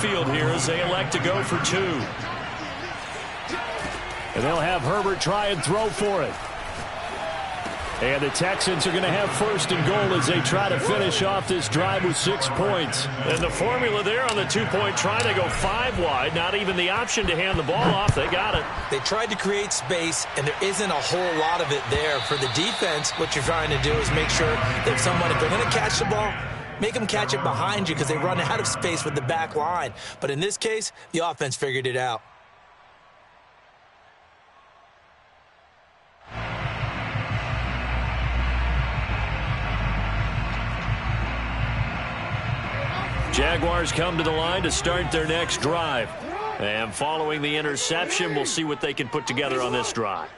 backfield here as they elect to go for two. And they'll have Herbert try and throw for it. And the Texans are going to have first and goal as they try to finish off this drive with 6 points. And the formula there on the two-point try, they go 5 wide. Not even the option to hand the ball off. They got it. They tried to create space, and there isn't a whole lot of it there. For the defense, what you're trying to do is make sure that if they're going to catch the ball, make them catch it behind you because they run out of space with the back line. But in this case, the offense figured it out. Jaguars come to the line to start their next drive. And following the interception, we'll see what they can put together on this drive.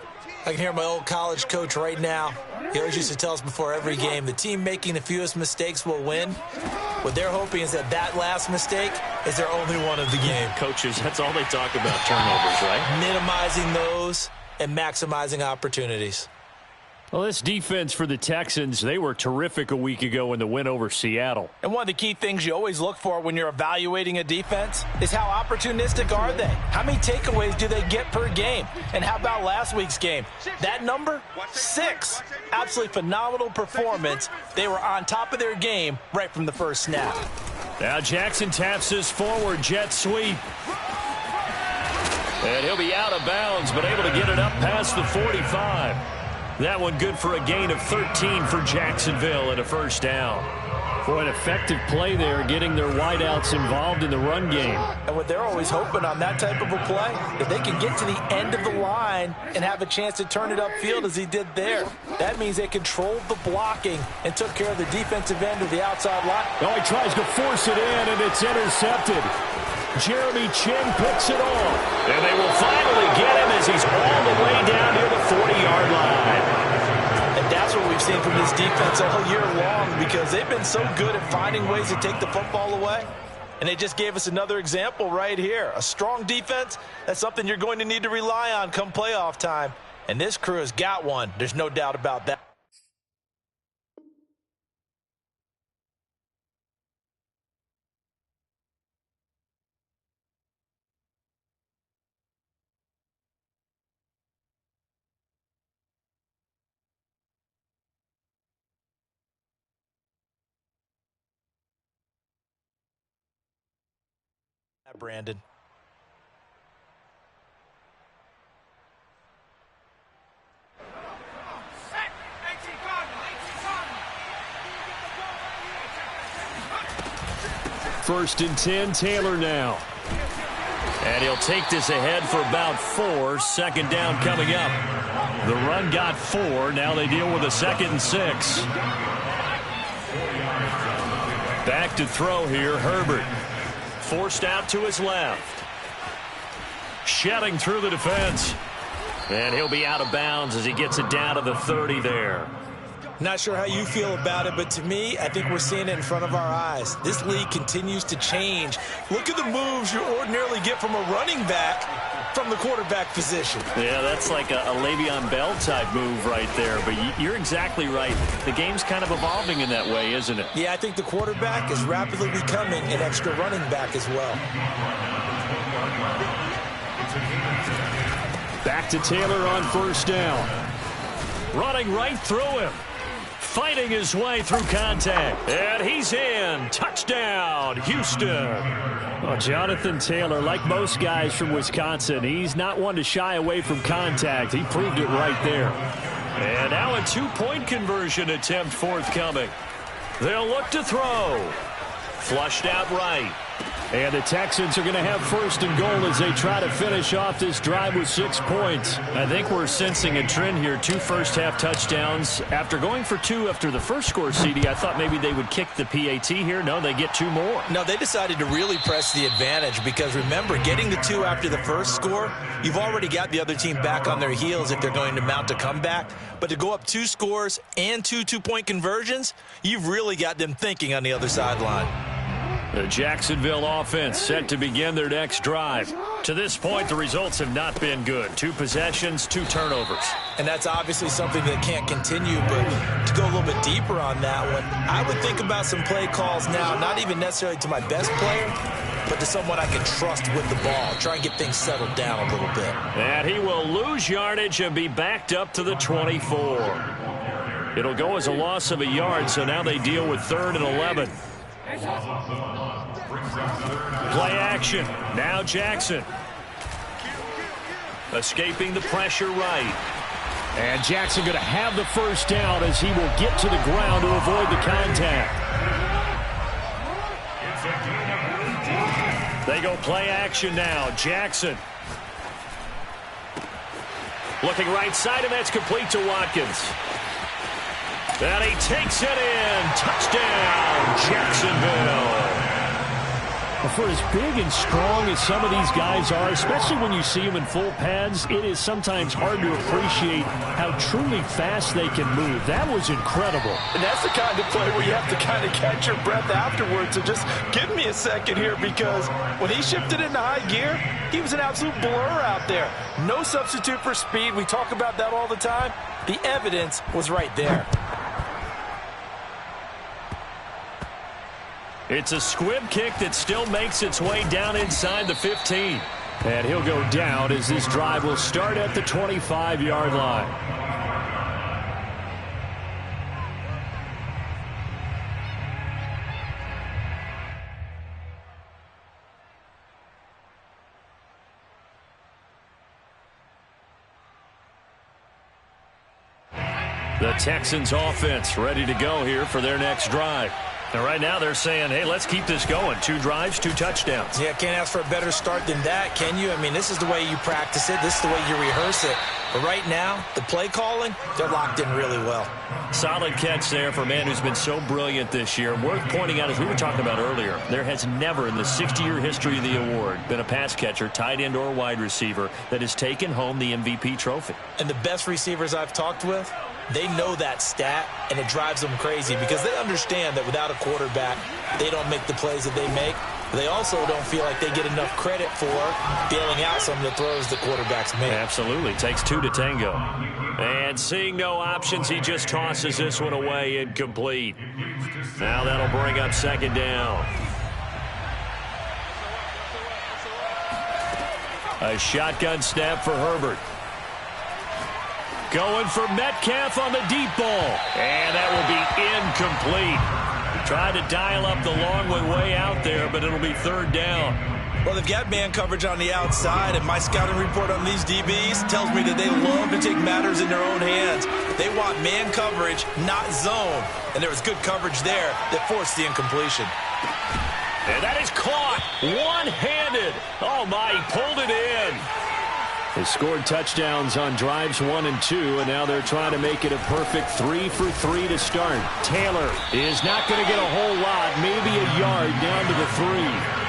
I can hear my old college coach right now. He always used to tell us before every game, the team making the fewest mistakes will win. What they're hoping is that last mistake is their only one of the game. Coaches, that's all they talk about, turnovers, right? Minimizing those and maximizing opportunities. Well, this defense for the Texans, they were terrific a week ago in the win over Seattle. And one of the key things you always look for when you're evaluating a defense is how opportunistic are they? How many takeaways do they get per game? And how about last week's game? That number? 6. Absolutely phenomenal performance. They were on top of their game right from the first snap. Now Jackson taps this forward jet sweep. And he'll be out of bounds, but able to get it up past the 45. That one good for a gain of 13 for Jacksonville and a first down. For an effective play there, getting their wideouts involved in the run game. And what they're always hoping on that type of a play, if they can get to the end of the line and have a chance to turn it upfield as he did there, that means they controlled the blocking and took care of the defensive end of the outside line. Oh, he tries to force it in, and it's intercepted. Jeremy Chin picks it off. And they will finally get him as he's all the way down near the 40-yard line. And that's what we've seen from this defense all year long because they've been so good at finding ways to take the football away. And they just gave us another example right here. A strong defense, that's something you're going to need to rely on come playoff time. And this crew has got one. There's no doubt about that. Brandon. First and 10, Taylor now. And he'll take this ahead for about 4. Second down coming up. The run got 4. Now they deal with a 2nd and 6. Back to throw here, Herbert. Forced out to his left. Shedding through the defense. And he'll be out of bounds as he gets it down to the 30 there. Not sure how you feel about it, but to me, I think we're seeing it in front of our eyes. This league continues to change. Look at the moves you ordinarily get from a running back from the quarterback position. Yeah, that's like a Le'Veon Bell type move right there. But you're exactly right. The game's kind of evolving in that way, isn't it? Yeah, I think the quarterback is rapidly becoming an extra running back as well. Back to Taylor on first down. Running right through him. Fighting his way through contact. And he's in. Touchdown, Houston. Well, Jonathan Taylor, like most guys from Wisconsin, he's not one to shy away from contact. He proved it right there. And now a 2-point conversion attempt forthcoming. They'll look to throw. Flushed out right. And the Texans are going to have first and goal as they try to finish off this drive with 6 points. I think we're sensing a trend here. 2 first-half touchdowns. After going for 2 after the first score, CD, I thought maybe they would kick the PAT here. No, they get 2 more. No, they decided to really press the advantage because, remember, getting the 2 after the first score, you've already got the other team back on their heels if they're going to mount a comeback. But to go up 2 scores and 2 two-point conversions, you've really got them thinking on the other sideline. The Jacksonville offense set to begin their next drive. To this point, the results have not been good. 2 possessions, 2 turnovers. And that's obviously something that can't continue, but to go a little bit deeper on that one, I would think about some play calls now, not even necessarily to my best player, but to someone I can trust with the ball. Try and get things settled down a little bit. And he will lose yardage and be backed up to the 24. It'll go as a loss of a yard, so now they deal with 3rd and 11. Play action. Now Jackson. Escaping the pressure right. And Jackson going to have the first down as he will get to the ground to avoid the contact. They go play action now. Jackson. Looking right side, and that's complete to Watkins. And he takes it in. Touchdown, Jacksonville. For as big and strong as some of these guys are, especially when you see them in full pads, it is sometimes hard to appreciate how truly fast they can move. That was incredible. And that's the kind of play where you have to kind of catch your breath afterwards. So just give me a second here, because when he shifted into high gear, he was an absolute blur out there. No substitute for speed. We talk about that all the time. The evidence was right there. It's a squib kick that still makes its way down inside the 15. And he'll go down as this drive will start at the 25-yard line. The Texans offense ready to go here for their next drive. And right now they're saying, hey, let's keep this going. 2 drives, 2 touchdowns. Yeah, can't ask for a better start than that, can you? I mean, this is the way you practice it. This is the way you rehearse it. But right now, the play calling, they're locked in really well. Solid catch there for a man who's been so brilliant this year. Worth pointing out, as we were talking about earlier, there has never in the 60-year history of the award been a pass catcher, tight end, or wide receiver that has taken home the MVP trophy. And the best receivers I've talked with, they know that stat, and it drives them crazy because they understand that without a quarterback, they don't make the plays that they make. They also don't feel like they get enough credit for bailing out some of the throws the quarterbacks make. Absolutely. Takes 2 to tango. And seeing no options, he just tosses this one away, incomplete. Now that'll bring up 2nd down. A shotgun snap for Herbert. Going for Metcalf on the deep ball. And that will be incomplete. Tried to dial up the long way out there, but it'll be 3rd down. Well, they've got man coverage on the outside, and my scouting report on these DBs tells me that they love to take matters in their own hands. They want man coverage, not zone. And there was good coverage there that forced the incompletion. And that is caught one-handed. Oh, my, he pulled it in. They scored touchdowns on drives 1 and 2, and now they're trying to make it a perfect 3 for 3 to start. Taylor is not going to get a whole lot, maybe a yard down to the 3.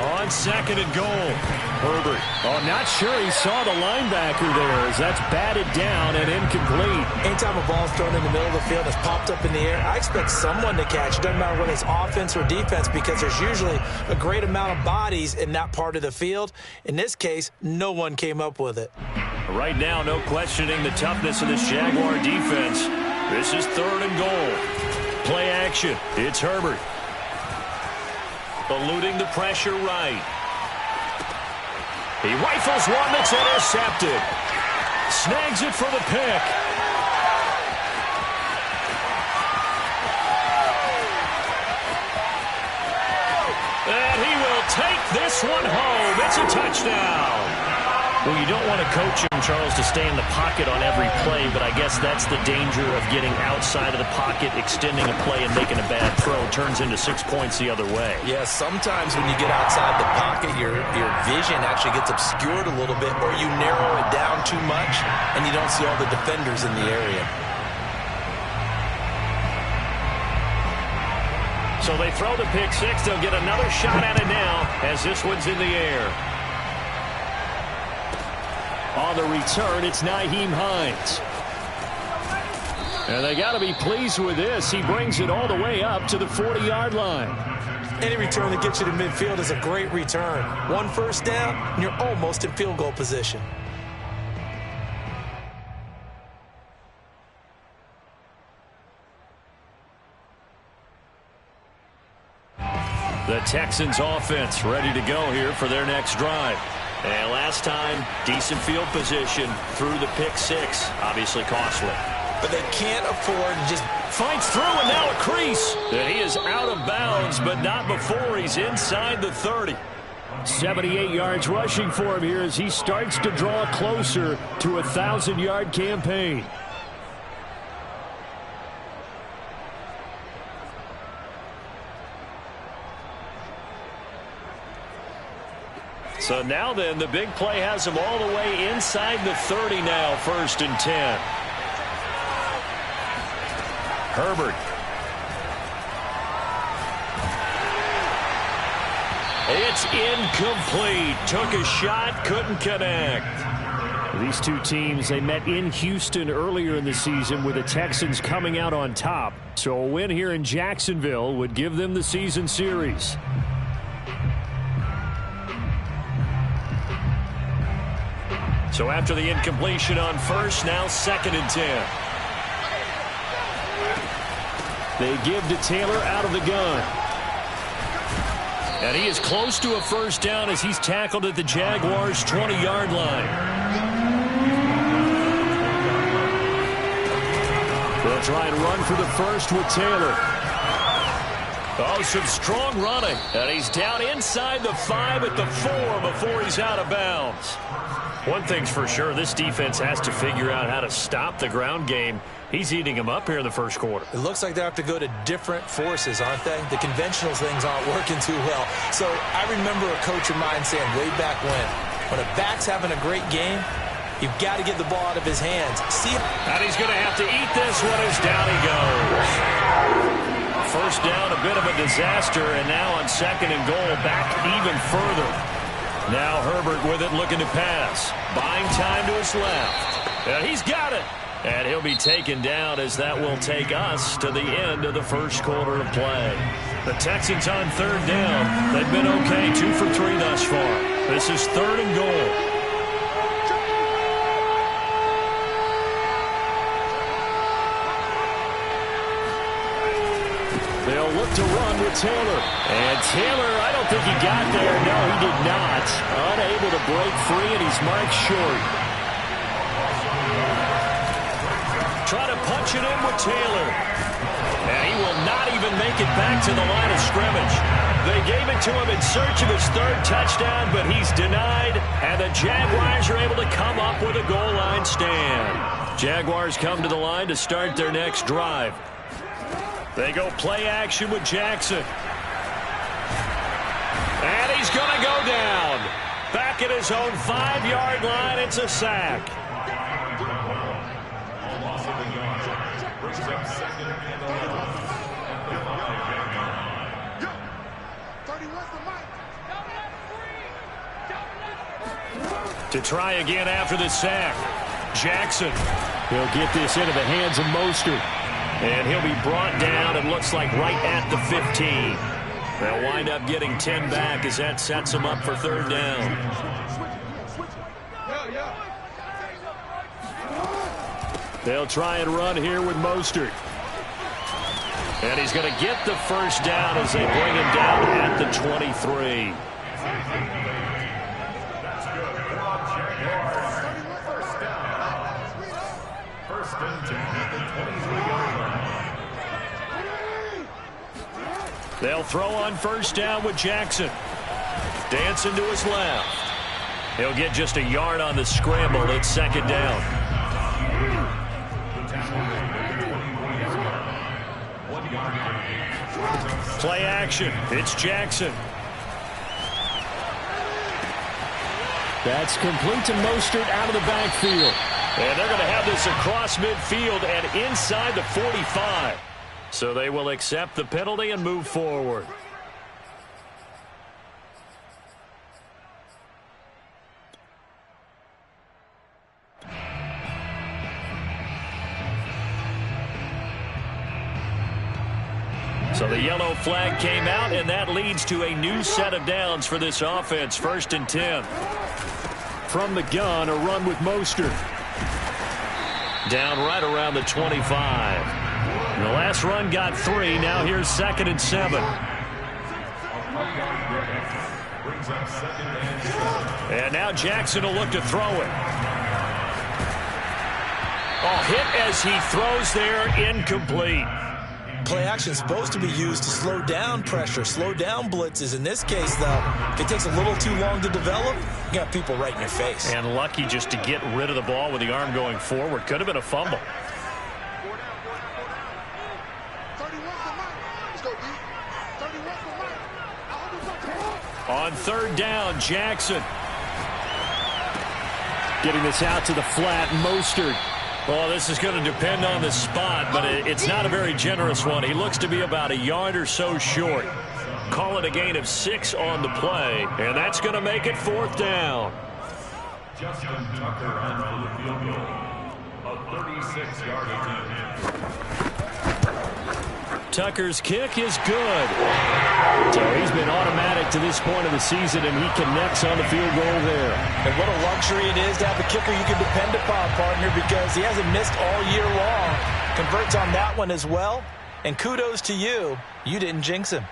On 2nd and goal. Herbert. Oh, not sure he saw the linebacker there as that's batted down and incomplete. Anytime a ball's thrown in the middle of the field and it's popped up in the air, I expect someone to catch. It doesn't matter whether it's offense or defense, because there's usually a great amount of bodies in that part of the field. In this case, no one came up with it. Right now, no questioning the toughness of this Jaguar defense. This is 3rd and goal. Play action. It's Herbert. Eluding the pressure right. He rifles one that's intercepted. Snags it for the pick. And he will take this one home. It's a touchdown. Well, you don't want to coach him, Charles, to stay in the pocket on every play, but I guess that's the danger of getting outside of the pocket, extending a play, and making a bad throw. Turns into 6 points the other way. Yeah, sometimes when you get outside the pocket, your vision actually gets obscured a little bit, or you narrow it down too much, and you don't see all the defenders in the area. So they throw the pick 6. They'll get another shot at it now as this one's in the air. On the return, it's Nyheim Hines. And they got to be pleased with this. He brings it all the way up to the 40-yard line. Any return that gets you to midfield is a great return. 1 first down, and you're almost in field goal position. The Texans offense ready to go here for their next drive. And last time, decent field position through the pick six. Obviously costly. But they can't afford to just... Fights through and now a crease. And he is out of bounds, but not before he's inside the 30. 78 yards rushing for him here as he starts to draw closer to a 1,000-yard campaign. So now then, the big play has him all the way inside the 30 now, 1st and 10. Herbert. It's incomplete. Took a shot, couldn't connect. These two teams, they met in Houston earlier in the season with the Texans coming out on top. So a win here in Jacksonville would give them the season series. So after the incompletion on 1st, now 2nd and 10. They give to Taylor out of the gun. And he is close to a 1st down as he's tackled at the Jaguars' 20-yard line. They'll try and run for the 1st with Taylor. Oh, some strong running. And he's down inside the 5 at the 4 before he's out of bounds. One thing's for sure, this defense has to figure out how to stop the ground game. He's eating them up here in the 1st quarter. It looks like they have to go to different forces, aren't they? The conventional things aren't working too well. So I remember a coach of mine saying way back when a back's having a great game, you've got to get the ball out of his hands. See, and he's going to have to eat this one as down he goes. 1st down, a bit of a disaster, and now on 2nd and goal, back even further. Now Herbert with it, looking to pass. Buying time to his left. And he's got it. And he'll be taken down as that will take us to the end of the 1st quarter of play. The Texans on 3rd down. They've been okay, 2 for 3 thus far. This is 3rd and goal. They'll look to run with Taylor. And Taylor, I don't think he got there. No, he did not. Unable to break free, and he's marked short. Try to punch it in with Taylor. And he will not even make it back to the line of scrimmage. They gave it to him in search of his 3rd touchdown, but he's denied. And the Jaguars are able to come up with a goal line stand. Jaguars come to the line to start their next drive. They go play action with Jackson. And he's going to go down. Back at his own 5-yard line, it's a sack. To try again after the sack. Jackson. He'll get this into the hands of Mostert. And he'll be brought down, it looks like, right at the 15. They'll wind up getting 10 back as that sets them up for 3rd down. They'll try and run here with Mostert. And he's going to get the 1st down as they bring him down at the 23. They'll throw on 1st down with Jackson. Dancing to his left. He'll get just a yard on the scramble. It's 2nd down. Play action. It's Jackson. That's complete to Mostert out of the backfield. And they're going to have this across midfield and inside the 45. So they will accept the penalty and move forward. So the yellow flag came out, and that leads to a new set of downs for this offense. 1st and 10. From the gun, a run with Mostert. Down right around the 25. The last run got 3. Now here's 2nd and 7. And now Jackson will look to throw it. Oh, hit as he throws there, incomplete. Play action is supposed to be used to slow down pressure, slow down blitzes. In this case, though, if it takes a little too long to develop, you got people right in your face. And lucky just to get rid of the ball with the arm going forward. Could have been a fumble. On third down, Jackson. Getting this out to the flat, Mostert. Well, this is going to depend on the spot, but it's not a very generous one. He looks to be about a yard or so short. Call it a gain of 6 on the play, and that's going to make it fourth down. Justin Tucker on for the field goal. A 36-yard attempt. Tucker's kick is good. So he's been automatic to this point of the season, and he connects on the field goal there. And what a luxury it is to have a kicker you can depend upon, partner, because he hasn't missed all year long. Converts on that one as well. And kudos to you. You didn't jinx him.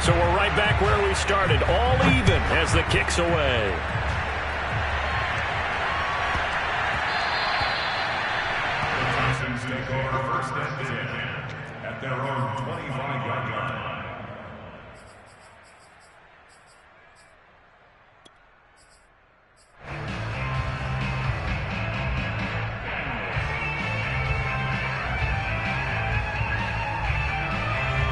So we're right back where we started, all even as the kick's away. The Texans take over first and 10 at their own 25-yard line.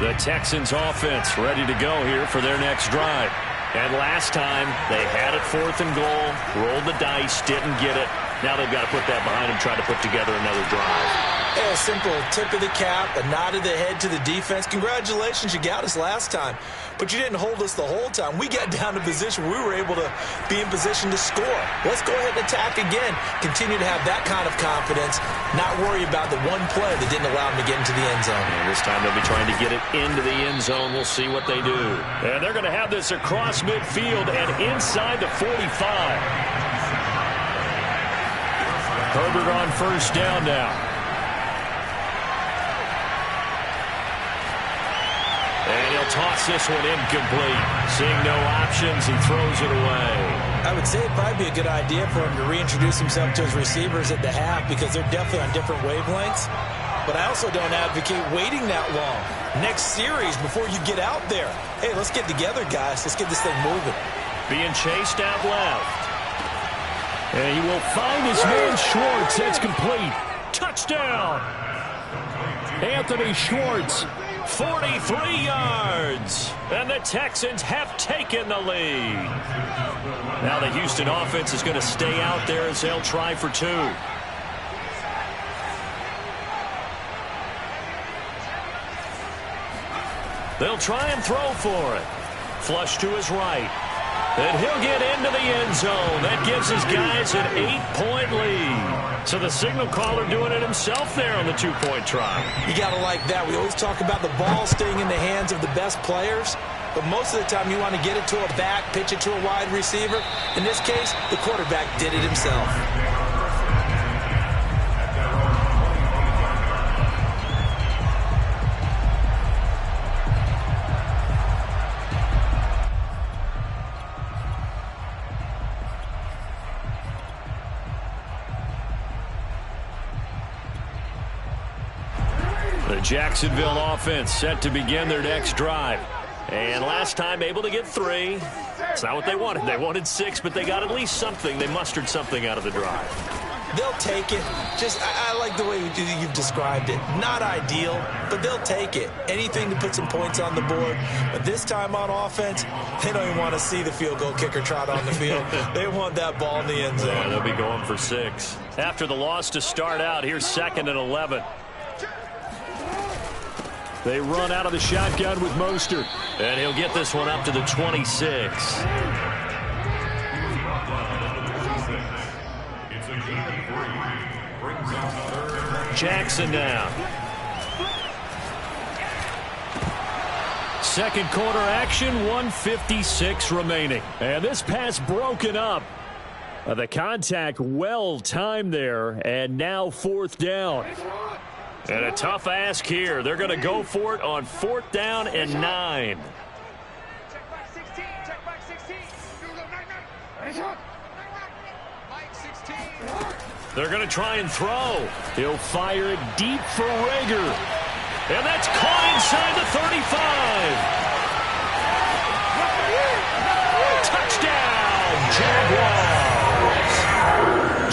The Texans offense ready to go here for their next drive. And last time they had it fourth and goal, rolled the dice, didn't get it. Now they've got to put that behind them, try to put together another drive. A simple tip of the cap, a nod of the head to the defense. Congratulations, you got us last time. But you didn't hold us the whole time. We got down to position where we were able to be in position to score. Let's go ahead and attack again. Continue to have that kind of confidence. Not worry about the one play that didn't allow them to get into the end zone. And this time they'll be trying to get it into the end zone. We'll see what they do. And they're going to have this across midfield and inside the 45. Herbert on first down now. And he'll toss this one incomplete. Seeing no options, he throws it away. I would say it'd probably be a good idea for him to reintroduce himself to his receivers at the half because they're definitely on different wavelengths. But I also don't advocate waiting that long. Next series, before you get out there, hey, let's get together, guys. Let's get this thing moving. Being chased out left. And he will find his man Schwartz. That's complete. Touchdown! Anthony Schwartz. 43 yards. And the Texans have taken the lead. Now the Houston offense is going to stay out there as they'll try for 2. They'll try and throw for it. Flush to his right. And he'll get into the end zone. That gives his guys an 8-point lead. So the signal caller doing it himself there on the 2-point try. You got to like that. We always talk about the ball staying in the hands of the best players. But most of the time you want to get it to a back, pitch it to a wide receiver. In this case, the quarterback did it himself. The Jacksonville offense set to begin their next drive. And last time able to get 3. It's not what they wanted. They wanted 6, but they got at least something. They mustered something out of the drive. They'll take it. I like the way you've described it. Not ideal, but they'll take it. Anything to put some points on the board. But this time on offense, they don't even want to see the field goal kicker trot on the field. They want that ball in the end zone. Yeah, they'll be going for 6. After the loss to start out, here's 2nd and 11. They run out of the shotgun with Mostert. And he'll get this one up to the 26. Jackson now. Second quarter action, 1:56 remaining. And this pass broken up. The contact well timed there, and now 4th down. And a tough ask here. They're going to go for it on 4th down and 9. Check back 16. Check back 16. Mike 16. They're going to try and throw. He'll fire it deep for Rager. And that's caught inside the 35. Touchdown, Jaguars.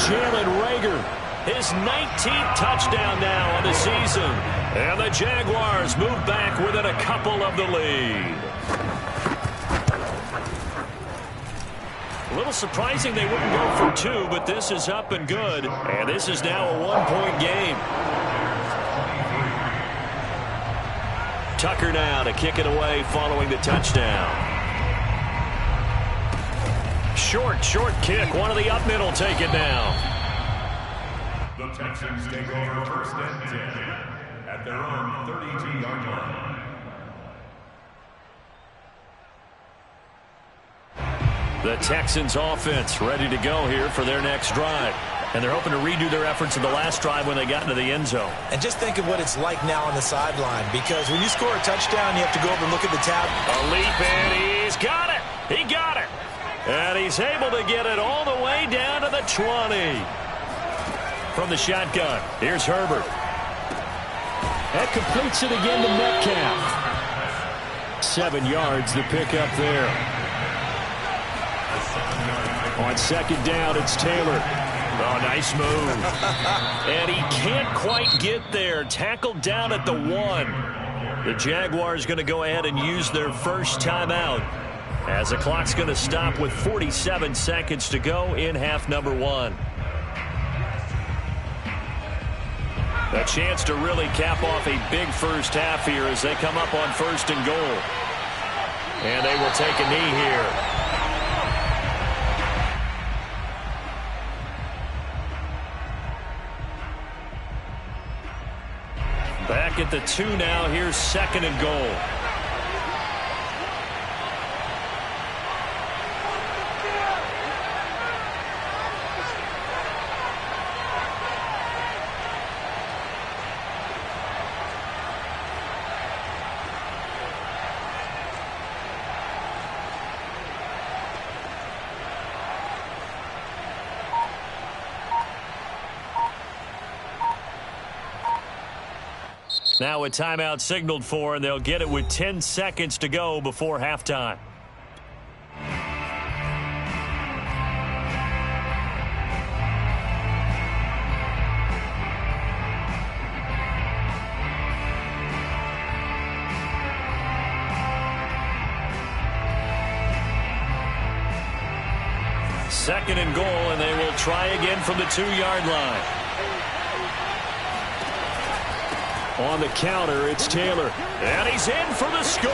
Jalen Rager. His 19th touchdown now on the season. And the Jaguars move back within a couple of the lead. A little surprising they wouldn't go for 2, but this is up and good. And this is now a 1-point game. Tucker now to kick it away following the touchdown. Short kick. One of the up middle take it now. The Texans take over 1st and 10 at their own 32-yard line. The Texans offense ready to go here for their next drive. And they're hoping to redo their efforts in the last drive when they got into the end zone. And just think of what it's like now on the sideline, because when you score a touchdown, you have to go over and look at the tab. A leap, and he's got it. He got it. And he's able to get it all the way down to the 20. From the shotgun, here's Herbert. That completes it again to Metcalf. 7 yards to pick up there. On 2nd down, it's Taylor. Oh, nice move. And he can't quite get there. Tackled down at the 1. The Jaguars going to go ahead and use their first timeout, as the clock's going to stop with 47 seconds to go in half number 1. A chance to really cap off a big first half here as they come up on 1st and goal. And they will take a knee here. Back at the 2 now. Here's 2nd and goal. Now a timeout signaled for, and they'll get it with 10 seconds to go before halftime. Second and goal, and they will try again from the 2-yard line. On the counter, it's Taylor. And he's in for the score.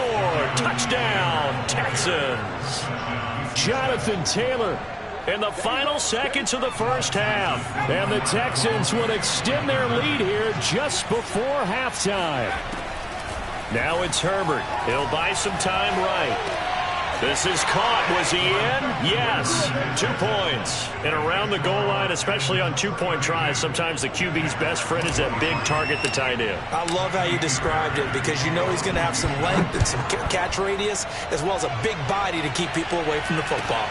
Touchdown, Texans. Jonathan Taylor. In the final seconds of the first half. And the Texans will extend their lead here just before halftime. Now it's Herbert. He'll buy some time right. This is caught. Was he in? Yes. 2 points. And around the goal line, especially on 2-point tries, sometimes the QB's best friend is that big target, the tight end. I love how you described it, because you know he's going to have some length and some catch radius, as well as a big body to keep people away from the football.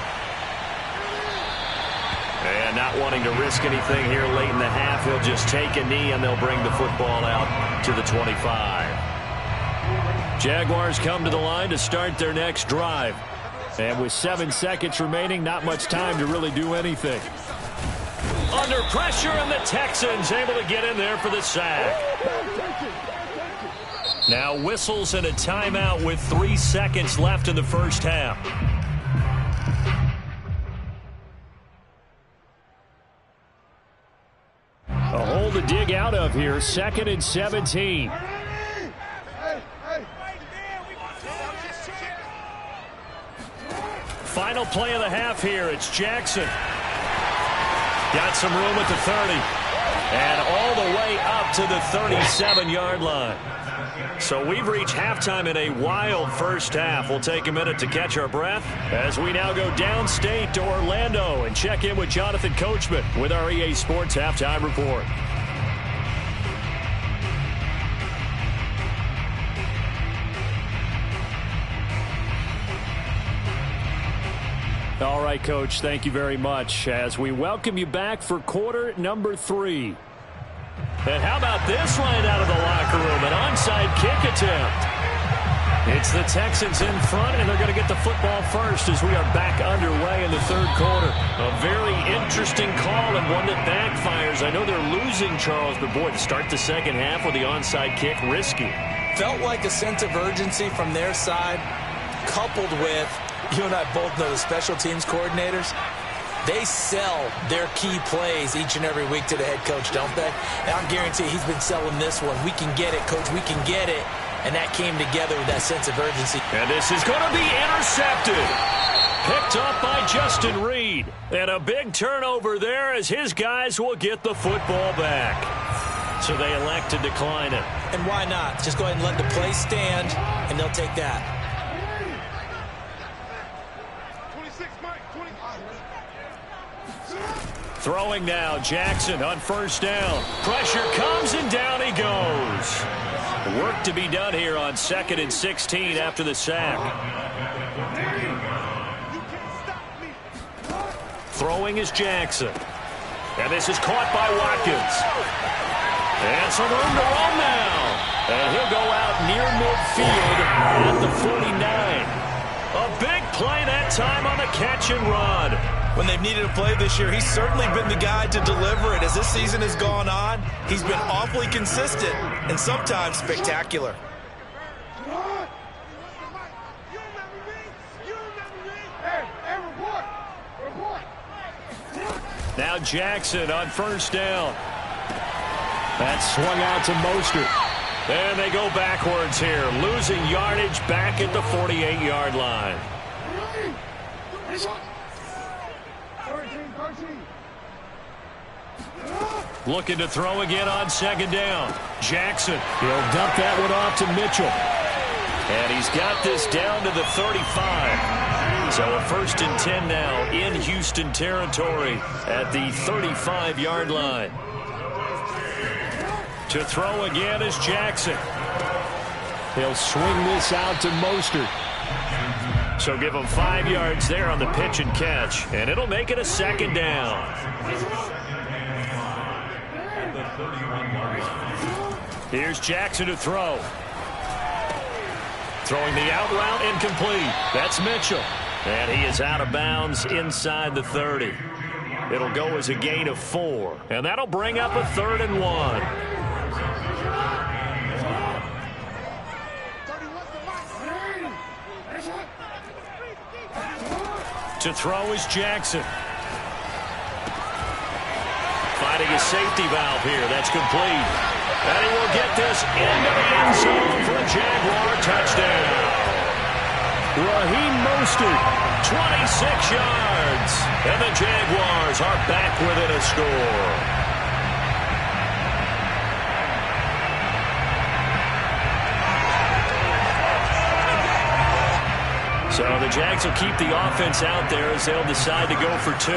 And not wanting to risk anything here late in the half, he'll just take a knee, and they'll bring the football out to the 25. Jaguars come to the line to start their next drive. And with 7 seconds remaining, not much time to really do anything. Under pressure, and the Texans able to get in there for the sack. Now whistles and a timeout with 3 seconds left in the first half. A hole to dig out of here. 2nd and 17. Final play of the half here. It's Jackson. Got some room at the 30. And all the way up to the 37-yard line. So we've reached halftime in a wild first half. We'll take a minute to catch our breath as we now go downstate to Orlando and check in with Jonathan Coachman with our EA Sports Halftime Report. All right, Coach, thank you very much as we welcome you back for quarter number 3. And how about this line out of the locker room? An onside kick attempt. It's the Texans in front, and they're going to get the football first as we are back underway in the third quarter. A very interesting call and one that backfires. I know they're losing, Charles, but boy, to start the second half with the onside kick, risky. Felt like a sense of urgency from their side, coupled with, you and I both know the special teams coordinators. They sell their key plays each and every week to the head coach, don't they? And I guarantee he's been selling this one. We can get it, coach. We can get it. And that came together with that sense of urgency. And this is going to be intercepted. Picked up by Justin Reed. And a big turnover there as his guys will get the football back. So they elect to decline it. And why not? Just go ahead and let the play stand, and they'll take that. Throwing now, Jackson on first down. Pressure comes and down he goes. Work to be done here on 2nd and 16 after the sack. Throwing is Jackson. And this is caught by Watkins. And some room to run now. And he'll go out near midfield at the 49. A big play that time on the catch and run. When they've needed a play this year, he's certainly been the guy to deliver it. As this season has gone on, he's been awfully consistent and sometimes spectacular. Now Jackson on first down. That's swung out to Mostert. And they go backwards here, losing yardage back at the 48-yard line. Looking to throw again on second down. Jackson, he'll dump that one off to Mitchell. And he's got this down to the 35. So a 1st and 10 now in Houston territory at the 35-yard line. To throw again is Jackson. He'll swing this out to Mostert. So give him 5 yards there on the pitch and catch. And it'll make it a 2nd down. Here's Jackson to throw. Throwing the out route incomplete. That's Mitchell. And he is out of bounds inside the 30. It'll go as a gain of 4. And that'll bring up a 3rd and 1. To throw is Jackson. Finding a safety valve here. That's complete. And he will get this into the end zone for a Jaguar touchdown. Raheem Mostert, 26 yards. And the Jaguars are back within a score. So the Jags will keep the offense out there as they'll decide to go for 2.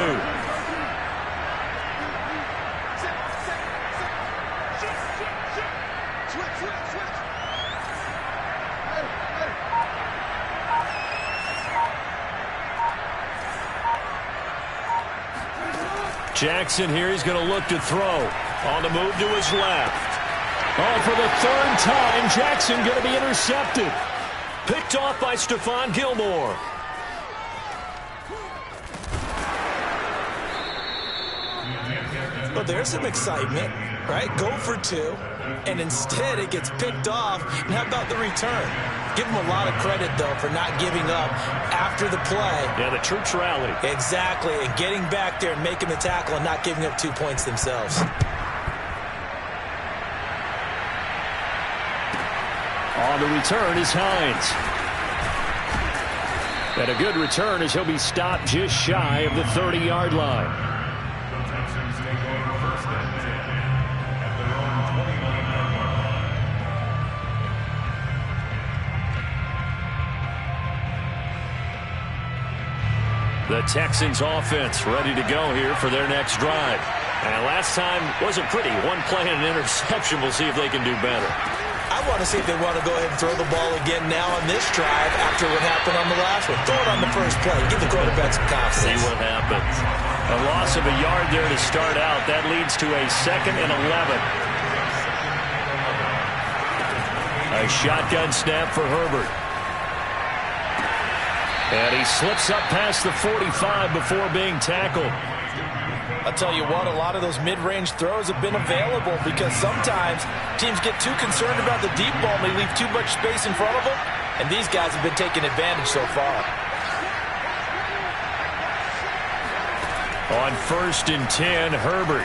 Jackson here, he's going to look to throw. On the move to his left. Oh, for the 3rd time, Jackson going to be intercepted. Picked off by Stephon Gilmore. Well, there's some excitement, right? Go for 2, and instead it gets picked off. And how about the return? Give him a lot of credit, though, for not giving up after the play. Yeah, the troops rallied. Exactly, and getting back there and making the tackle and not giving up 2 points themselves. On the return is Hines. And a good return as he'll be stopped just shy of the 30-yard line. The Texans offense ready to go here for their next drive. And last time wasn't pretty. One play and an interception. We'll see if they can do better. I want to see if they want to go ahead and throw the ball again now on this drive after what happened on the last one. Throw it on the first play. Give the quarterback some confidence. See what happens. A loss of a yard there to start out. That leads to a 2nd and 11. A shotgun snap for Herbert. And he slips up past the 45 before being tackled. I'll tell you what, a lot of those mid-range throws have been available because sometimes teams get too concerned about the deep ball and they leave too much space in front of them, and these guys have been taking advantage so far. On 1st and 10, Herbert.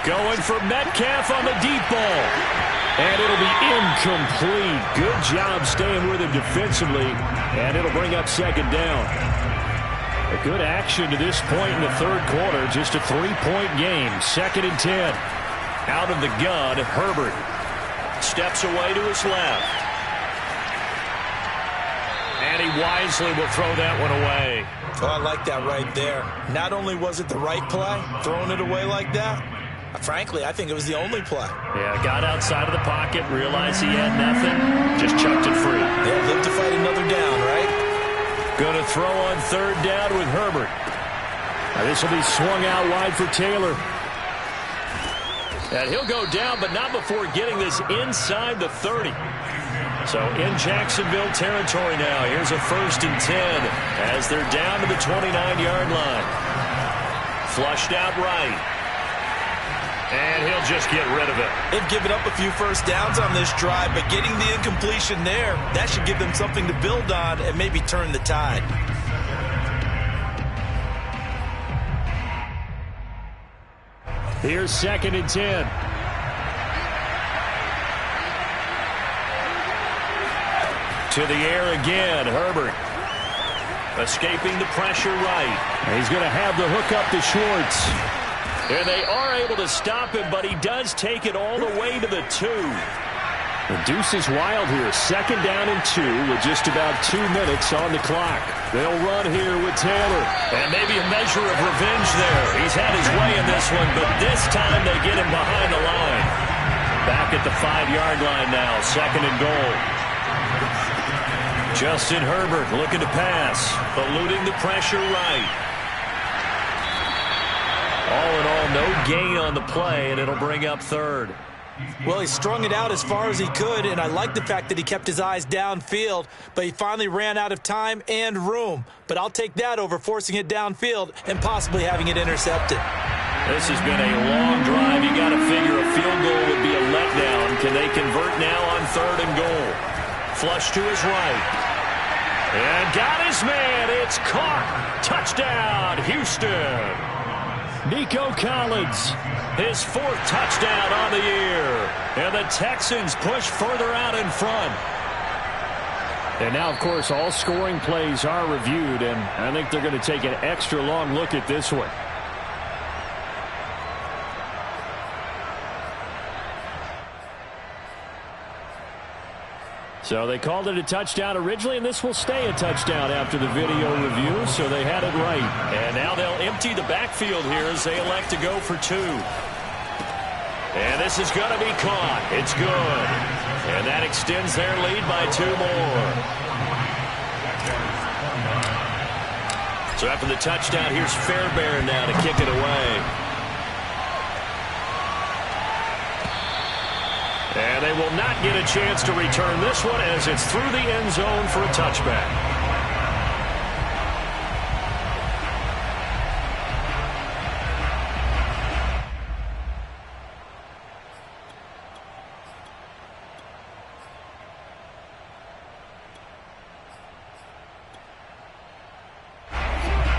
Going for Metcalf on the deep ball. And it'll be incomplete. Good job staying with him defensively. And it'll bring up 2nd down. A good action to this point in the 3rd quarter. Just a 3-point game. 2nd and 10. Out of the gun, Herbert steps away to his left. And he wisely will throw that one away. Oh, I like that right there. Not only was it the right play, throwing it away like that, frankly, I think it was the only play. Yeah, got outside of the pocket, realized he had nothing, just chucked it free. Yeah, live to fight another down, right? Going to throw on 3rd down with Herbert. This will be swung out wide for Taylor. And he'll go down, but not before getting this inside the 30. So in Jacksonville territory now. Here's a 1st and 10 as they're down to the 29-yard line. Flushed out right. And he'll just get rid of it. They've given up a few first downs on this drive, but getting the incompletion there, that should give them something to build on and maybe turn the tide. Here's 2nd and 10. To the air again, Herbert. Escaping the pressure right. And he's going to have the hook up to Schwartz. And they are able to stop him, but he does take it all the way to the 2. The deuce is wild here. 2nd down and 2 with just about 2 minutes on the clock. They'll run here with Taylor. And maybe a measure of revenge there. He's had his way in this one, but this time they get him behind the line. Back at the 5-yard line now. 2nd and goal. Justin Herbert looking to pass. Eluding the pressure right. All in all, no gain on the play, and it'll bring up 3rd. Well, he strung it out as far as he could, and I like the fact that he kept his eyes downfield, but he finally ran out of time and room. But I'll take that over forcing it downfield and possibly having it intercepted. This has been a long drive. You got to figure a field goal would be a letdown. Can they convert now on 3rd and goal? Flush to his right. And got his man. It's caught. Touchdown, Houston. Nico Collins, his 4th touchdown on the year. And the Texans push further out in front. And now, of course, all scoring plays are reviewed, and I think they're going to take an extra long look at this one. So they called it a touchdown originally, and this will stay a touchdown after the video review, so they had it right. And now they'll empty the backfield here as they elect to go for 2. And this is going to be caught. It's good. And that extends their lead by 2 more. So after the touchdown, here's Fairbairn now to kick it away. And they will not get a chance to return this one as it's through the end zone for a touchback.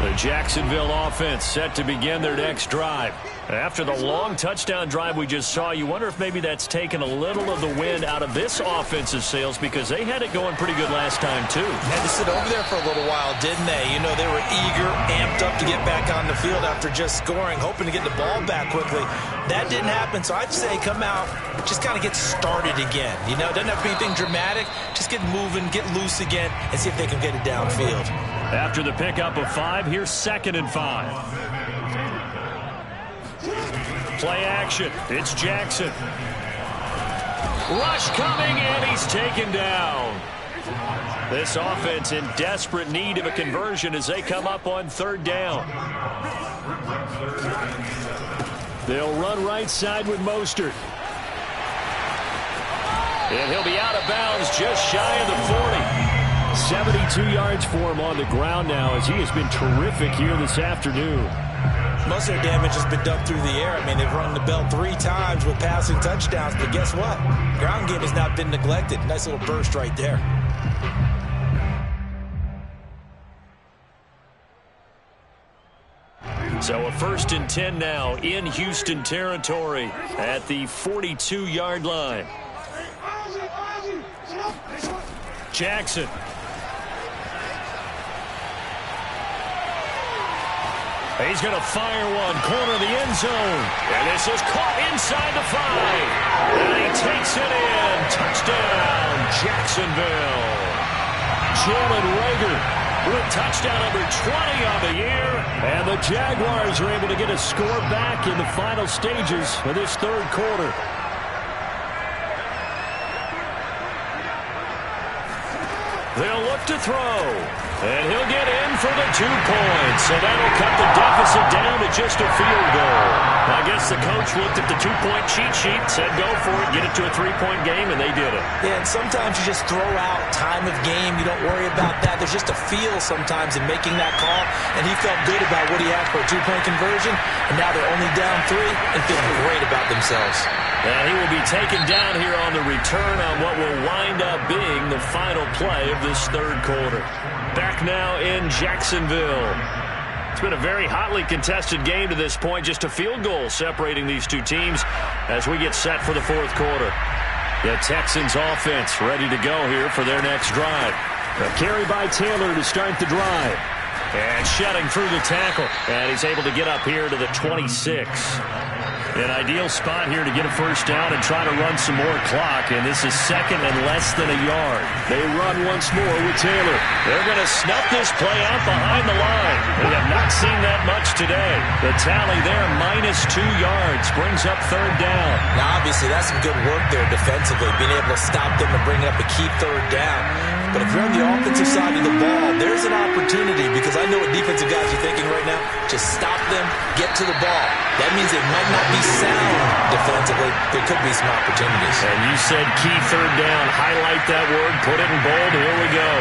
The Jacksonville offense set to begin their next drive. After the long touchdown drive we just saw, you wonder if maybe that's taken a little of the wind out of this offense's sails because they had it going pretty good last time, too. Had to sit over there for a little while, didn't they? You know, they were eager, amped up to get back on the field after just scoring, hoping to get the ball back quickly. That didn't happen, so I'd say come out, just kind of get started again. You know, it doesn't have to be anything dramatic. Just get moving, get loose again, and see if they can get it downfield. After the pickup of 5, here's 2nd and 5. Play action. It's Jackson. Rush coming, and he's taken down. This offense in desperate need of a conversion as they come up on 3rd down. They'll run right side with Mostert. And he'll be out of bounds just shy of the 40. 72 yards for him on the ground now as he has been terrific here this afternoon. Most of their damage has been done through the air. I mean, they've rung the bell 3 times with passing touchdowns, but guess what? Ground game has not been neglected. Nice little burst right there. So a 1st and 10 now in Houston territory at the 42-yard line. Jackson. He's going to fire one, corner of the end zone. And this is caught inside the 5. And he takes it in. Touchdown, Jacksonville. Jalen Reagor with touchdown number 20 on the year. And the Jaguars are able to get a score back in the final stages of this 3rd quarter. They'll look to throw. And he'll get in for the 2 points. So that'll cut the deficit down to just a field goal. I guess the coach looked at the 2-point cheat sheet, said go for it, get it to a 3-point game, and they did it. Yeah, and sometimes you just throw out time of game. You don't worry about that. There's just a feel sometimes in making that call. And he felt good about what he had for a 2-point conversion. And now they're only down 3 and feeling great about themselves. And he will be taken down here on the return on what will wind up being the final play of this 3rd quarter. Back now in Jacksonville. It's been a very hotly contested game to this point. Just a field goal separating these 2 teams as we get set for the 4th quarter. The Texans offense ready to go here for their next drive. A carry by Taylor to start the drive. And shedding through the tackle. And he's able to get up here to the 26. An ideal spot here to get a 1st down and try to run some more clock. And this is 2nd and less than a yard. They run once more with Taylor. They're going to snuff this play out behind the line. We have not seen that much today. The tally there, -2 yards, brings up 3rd down. Now, obviously, that's some good work there defensively, being able to stop them and bring up a key 3rd down. But if you're on the offensive side of the ball, there's an opportunity because I know what defensive guys are thinking right now. Just stop them, get to the ball. That means it might not be sound defensively. There could be some opportunities. And you said key 3rd down. Highlight that word. Put it in bold. Here we go.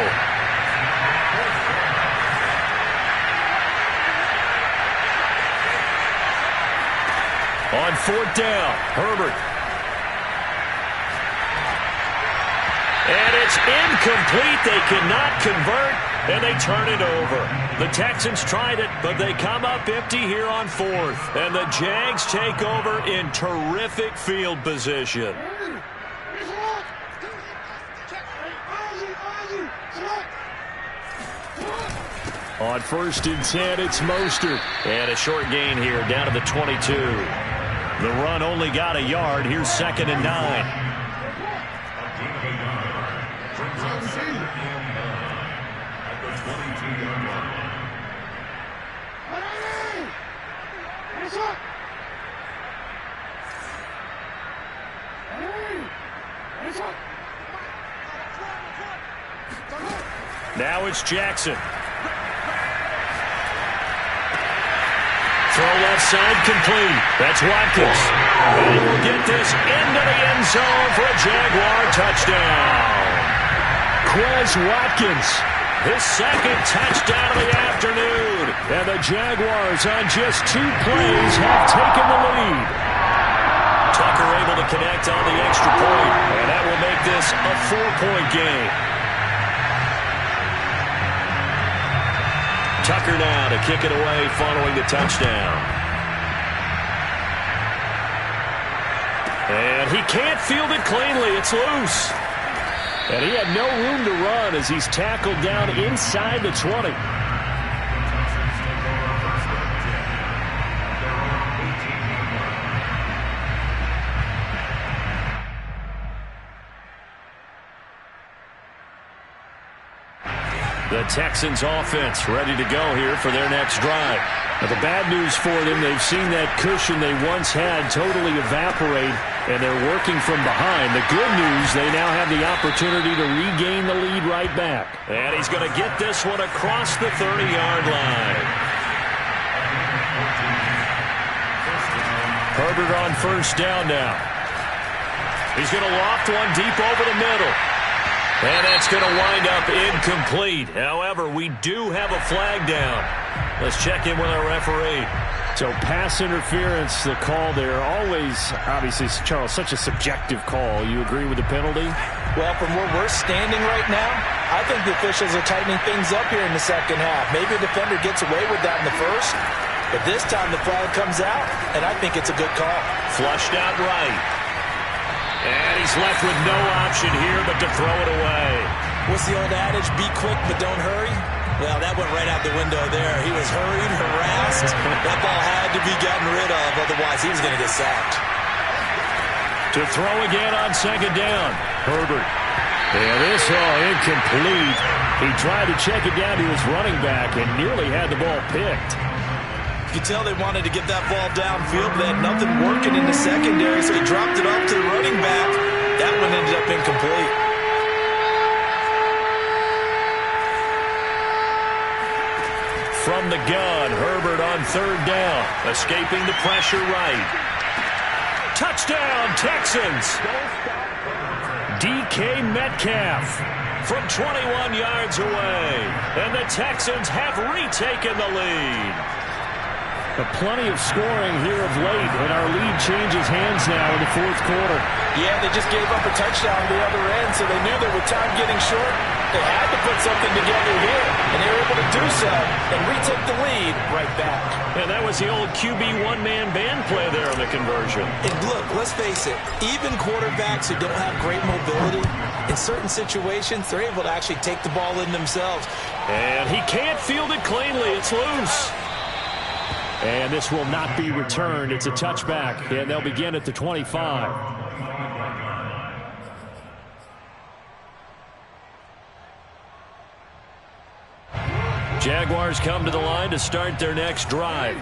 On 4th down, Herbert. And it's incomplete. They cannot convert, and they turn it over. The Texans tried it, but they come up empty here on 4th. And the Jags take over in terrific field position. On 1st and 10, it's Mostert. And a short gain here, down to the 22. The run only got a yard. Here's 2nd and 9. Now it's Jackson. Throw left side complete. That's Watkins. And he will get this into the end zone for a Jaguar touchdown. Quez Watkins. His 2nd touchdown of the afternoon. And the Jaguars on just 2 plays have taken the lead. Tucker able to connect on the extra point. And that will make this a 4-point game. Tucker now to kick it away following the touchdown. And he can't field it cleanly. It's loose. And he had no room to run as he's tackled down inside the 20. The Texans offense ready to go here for their next drive. Now, the bad news for them, they've seen that cushion they once had totally evaporate, and they're working from behind. The good news, they now have the opportunity to regain the lead right back. And he's going to get this one across the 30-yard line. Herbert on first down now. He's going to loft one deep over the middle. And that's going to wind up incomplete. However, we do have a flag down. Let's check in with our referee. So pass interference, the call there. Always, obviously, Charles, such a subjective call. You agree with the penalty? Well, from where we're standing right now, I think the officials are tightening things up here in the second half. Maybe a defender gets away with that in the first, but this time the flag comes out, and I think it's a good call. Flushed out right. And he's left with no option here but to throw it away. What's the old adage? Be quick, but don't hurry. Well, that went right out the window there. He was hurried, harassed. That ball had to be gotten rid of, otherwise he was going to get sacked. To throw again on second down. Herbert. And this incomplete. He tried to check it down to his running back and nearly had the ball picked. You could tell they wanted to get that ball downfield, but they had nothing working in the secondary, so he dropped it off to the running back. That one ended up incomplete. From the gun, Herbert on third down, escaping the pressure right. Touchdown, Texans! DK Metcalf from 21 yards away, and the Texans have retaken the lead. But plenty of scoring here of late, and our lead changes hands now in the fourth quarter. Yeah, they just gave up a touchdown on the other end, so they knew that with time getting short, they had to put something together here, and they were able to do so and retake the lead right back. And that was the old QB one-man band play there on the conversion. And look, let's face it, even quarterbacks who don't have great mobility, in certain situations, they're able to actually take the ball in themselves. And he can't field it cleanly. It's loose. And this will not be returned. It's a touchback, and they'll begin at the 25. Jaguars come to the line to start their next drive.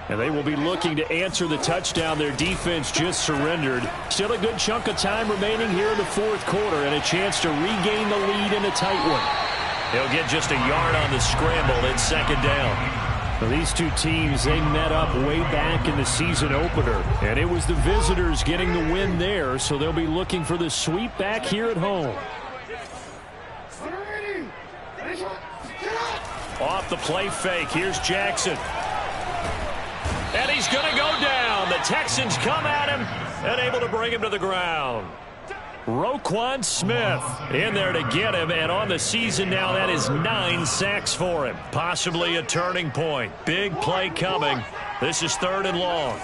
And they will be looking to answer the touchdown their defense just surrendered. Still a good chunk of time remaining here in the fourth quarter and a chance to regain the lead in a tight one. He'll get just a yard on the scramble in second down. Well, these two teams, they met up way back in the season opener, and it was the visitors getting the win there, so they'll be looking for the sweep back here at home. Off the play fake, here's Jackson. And he's going to go down. The Texans come at him and able to bring him to the ground. Roquan Smith in there to get him, and on the season now, that is 9 sacks for him. Possibly a turning point. Big play coming. This is third and long.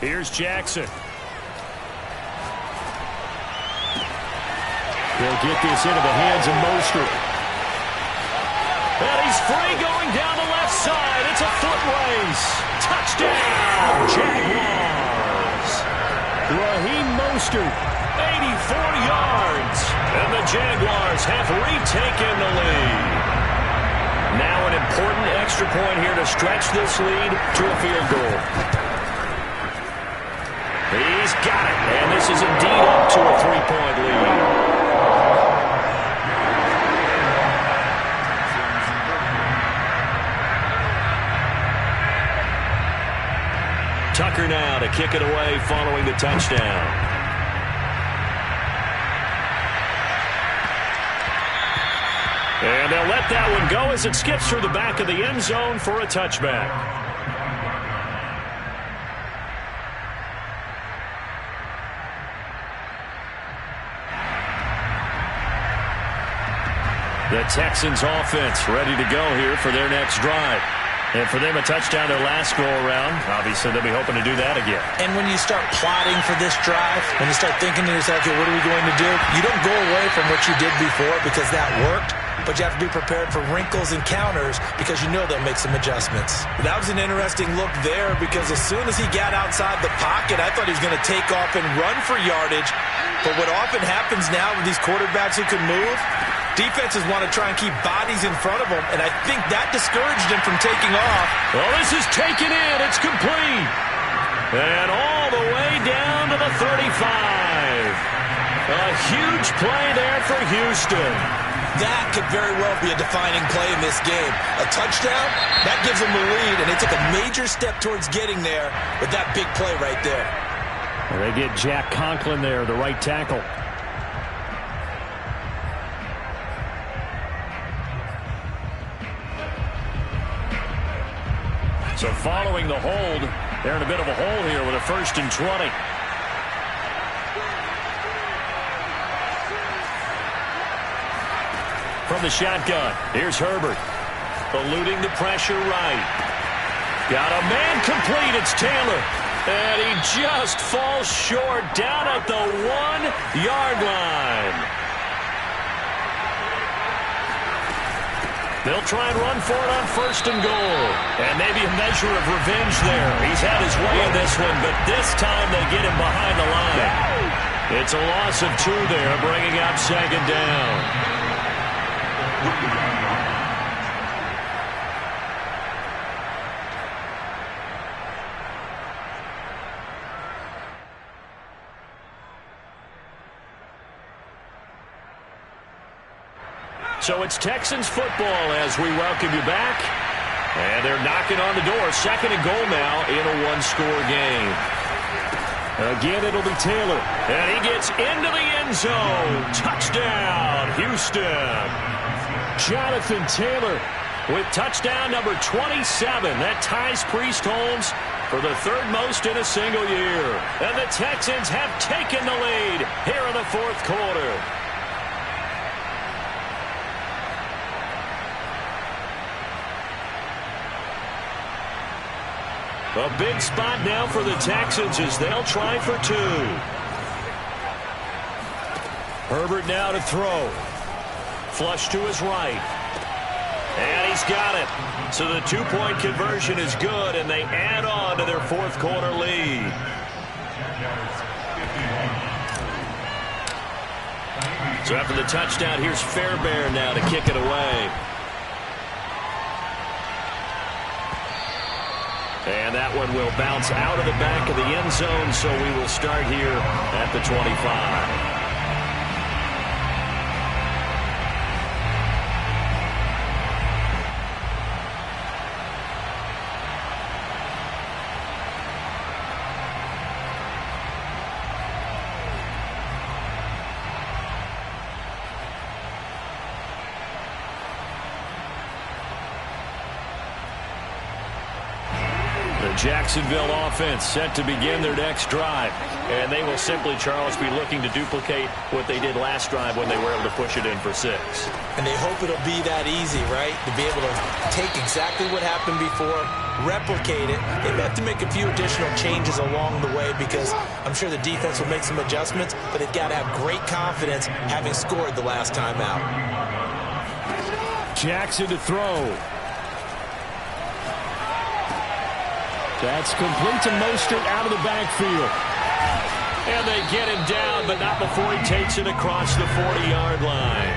Here's Jackson. They'll get this into the hands of Mostert. And he's free going down the left side. It's a foot race. Touchdown, Jaguars. Raheem Mostert, 84 yards. And the Jaguars have retaken the lead. Now an important extra point here to stretch this lead to a field goal. He's got it. And this is indeed up to a 3-point lead. Tucker now to kick it away following the touchdown. And they'll let that one go as it skips through the back of the end zone for a touchback. The Texans offense ready to go here for their next drive. And for them, a touchdown their last go-around. Obviously, they'll be hoping to do that again. And when you start plotting for this drive, when you start thinking to yourself, okay, what are we going to do? You don't go away from what you did before because that worked, but you have to be prepared for wrinkles and counters because you know they'll make some adjustments. That was an interesting look there because as soon as he got outside the pocket, I thought he was going to take off and run for yardage. But what often happens now with these quarterbacks who can move, defenses want to try and keep bodies in front of them, and I think that discouraged him from taking off. Well, this is taken in. It's complete. And all the way down to the 35. A huge play there for Houston. That could very well be a defining play in this game. A touchdown, that gives them the lead, and they took a major step towards getting there with that big play right there. Well, they get Jack Conklin there, the right tackle. So following the hold, they're in a bit of a hole here with a 1st and 20. From the shotgun, here's Herbert. Eluding the pressure right. Got a man complete, it's Taylor. And he just falls short down at the 1-yard line. They'll try and run for it on 1st and goal. And maybe a measure of revenge there. He's had his way in this one, but this time they get him behind the line. It's a loss of 2 there, bringing up 2nd down. So it's Texans football as we welcome you back. And they're knocking on the door. 2nd and goal now in a 1-score game. Again, it'll be Taylor. And he gets into the end zone. Touchdown, Houston. Jonathan Taylor with touchdown number 27. That ties Priest Holmes for the 3rd most in a single year. And the Texans have taken the lead here in the 4th quarter. A big spot now for the Texans as they'll try for 2. Herbert now to throw. Flush to his right. And he's got it. So the 2-point conversion is good, and they add on to their 4th quarter lead. So after the touchdown, here's Fairbairn now to kick it away. And that one will bounce out of the back of the end zone, so we will start here at the 25. Jacksonville offense set to begin their next drive. And they will simply, Charles, be looking to duplicate what they did last drive when they were able to push it in for 6. And they hope it'll be that easy, right? To be able to take exactly what happened before, replicate it. They have to make a few additional changes along the way because I'm sure the defense will make some adjustments, but they've got to have great confidence having scored the last time out. Jackson to throw. That's complete to Mostert out of the backfield. And they get him down, but not before he takes it across the 40-yard line.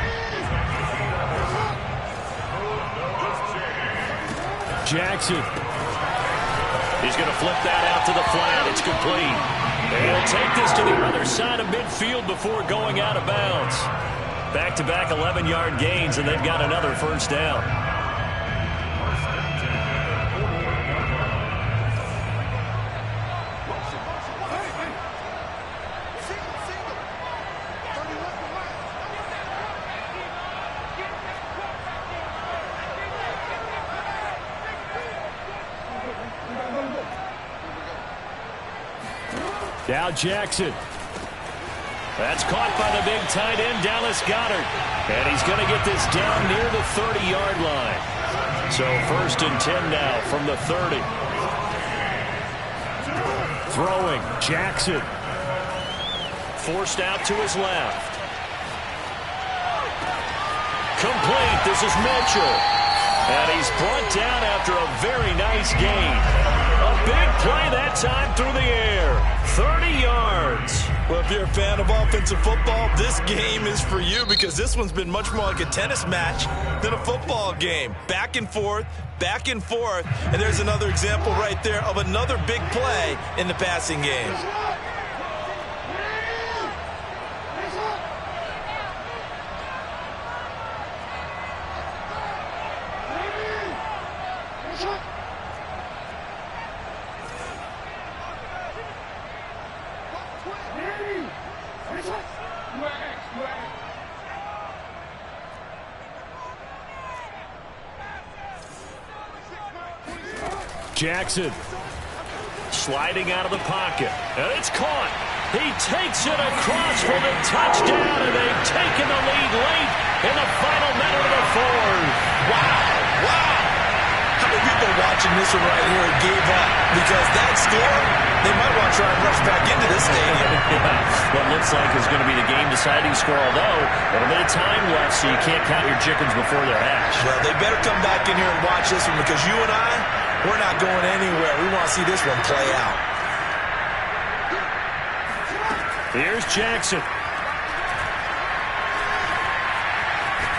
Jackson. He's going to flip that out to the flat. It's complete. They'll take this to the other side of midfield before going out of bounds. Back-to-back 11-yard gains, and they've got another 1st down. Now Jackson. That's caught by the big tight end, Dallas Goedert. And he's going to get this down near the 30-yard line. So 1st and 10 now from the 30. Throwing, Jackson. Forced out to his left. Complete. This is Mitchell. And he's brought down after a very nice gain. A big play that time through the air. 30 yards. Well, if you're a fan of offensive football, this game is for you because this one's been much more like a tennis match than a football game. Back and forth, and there's another example right there of another big play in the passing game. Jackson sliding out of the pocket, and it's caught. He takes it across for the touchdown, and they've taken the lead late in the final minute of the fourth. Wow. How many people watching this one right here gave up? Because that score, they might want to try and rush back into this stadium. What looks like is going to be the game-deciding score, although a little bit of time left, so you can't count your chickens before they're hatched. Well, they better come back in here and watch this one because you and I, we're not going anywhere. We want to see this one play out. Here's Jackson.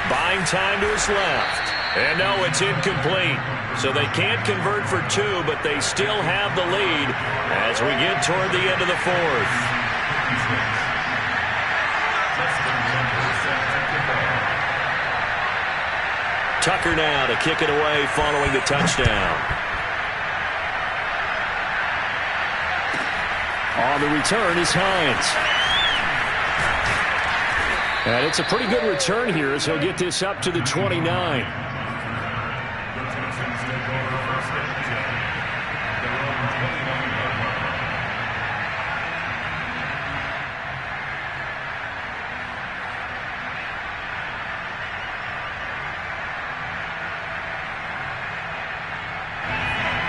Buying time to his left. And no, it's incomplete. So they can't convert for 2, but they still have the lead as we get toward the end of the fourth. Tucker now to kick it away following the touchdown. On the return is Hines. And it's a pretty good return here as he'll get this up to the 29.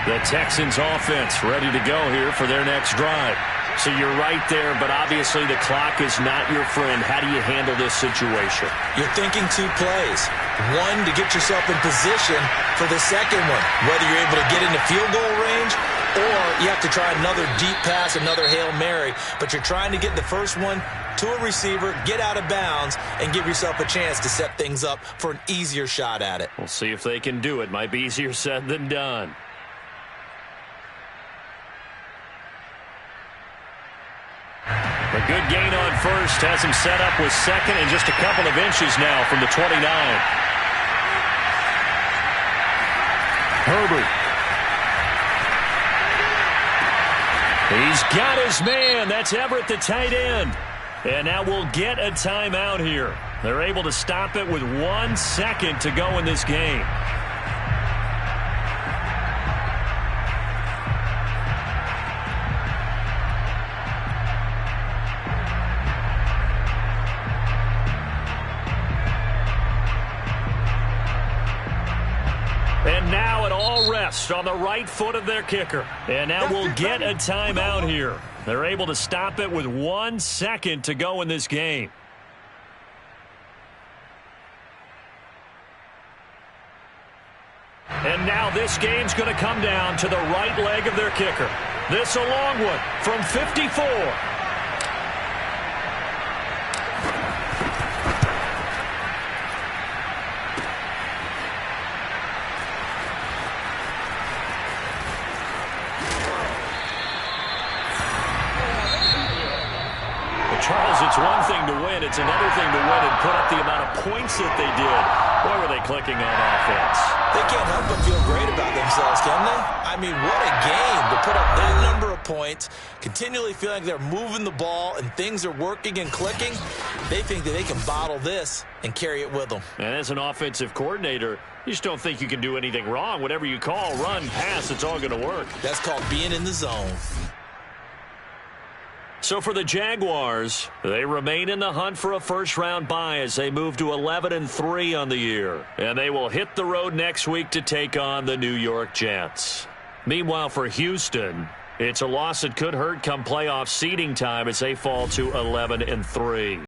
The Texans offense ready to go here for their next drive. So you're right there, but obviously the clock is not your friend. How do you handle this situation? You're thinking 2 plays. One, to get yourself in position for the second one, whether you're able to get into field goal range or you have to try another deep pass, another Hail Mary. But you're trying to get the first one to a receiver, get out of bounds, and give yourself a chance to set things up for an easier shot at it. We'll see if they can do it. Might be easier said than done. A good gain on first has him set up with second and just a couple of inches now from the 29. Herbert. He's got his man. That's Everett, the tight end. And now we'll get a timeout here. They're able to stop it with 1 second to go in this game. And now it all rests on the right foot of their kicker. And now we'll get a timeout here. They're able to stop it with 1 second to go in this game. And now this game's going to come down to the right leg of their kicker. This a long one from 54. Charles, it's one thing to win. It's another thing to win and put up the amount of points that they did. Boy, were they clicking on offense. They can't help but feel great about themselves, can they? I mean, what a game to put up that number of points, continually feeling like they're moving the ball and things are working and clicking. They think that they can bottle this and carry it with them. And as an offensive coordinator, you just don't think you can do anything wrong. Whatever you call, run, pass, it's all going to work. That's called being in the zone. So for the Jaguars, they remain in the hunt for a first-round bye as they move to 11-3 on the year. And they will hit the road next week to take on the New York Jets. Meanwhile, for Houston, it's a loss that could hurt come playoff seeding time as they fall to 11-3.